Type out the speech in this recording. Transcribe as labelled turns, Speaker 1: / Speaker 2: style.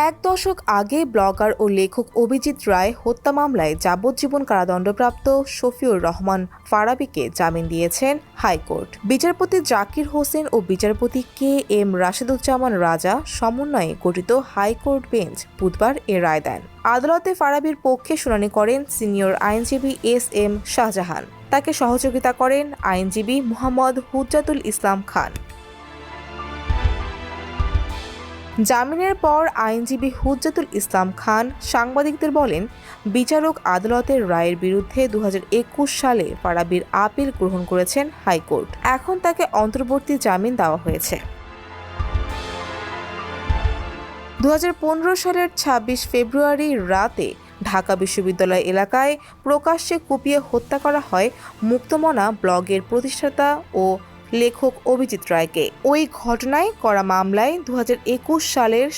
Speaker 1: এক দশক আগে ব্লগার ও লেখক অভিজিৎ রায় হত্যা মামলায় যাবজ্জীবন কারাদণ্ডপ্রাপ্ত শফিউর রহমান ফারাবীকে জামিন দিয়েছেন হাইকোর্ট। বিচারপতি জাকির হোসেন ও বিচারপতি KM রাশেদুজ্জামান রাজা সমন্বয়ে গঠিত হাইকোর্ট বেঞ্চ বুধবার এ রায় দেন। আদালতে ফারাবীর পক্ষে শুনানি করেন সিনিয়র আইনজীবী SM শাহজাহান। তাকে সহযোগিতা করেন আইনজীবী মোহাম্মদ হুজ্জাতুল ইসলাম খান। জামিনের পর আইনজীবী হুজ্জাতুল ইসলাম খান সাংবাদিকদের বলেন, বিচারক আদালতের রায়ের বিরুদ্ধে 2021 সালে ফারাবীর আপিল গ্রহণ করেছেন হাইকোর্ট। এখন তাকে অন্তর্বর্তী জামিন দেওয়া হয়েছে। 2015 সালের 26 ফেব্রুয়ারি রাতে ঢাকা বিশ্ববিদ্যালয় এলাকায় প্রকাশ্যে কুপিয়ে হত্যা করা হয় মুক্তমনা ব্লগের প্রতিষ্ঠাতা ও লেখক অভিজিৎ রায়কে। ওই ঘটনায় করা মামলায় 2021 সালের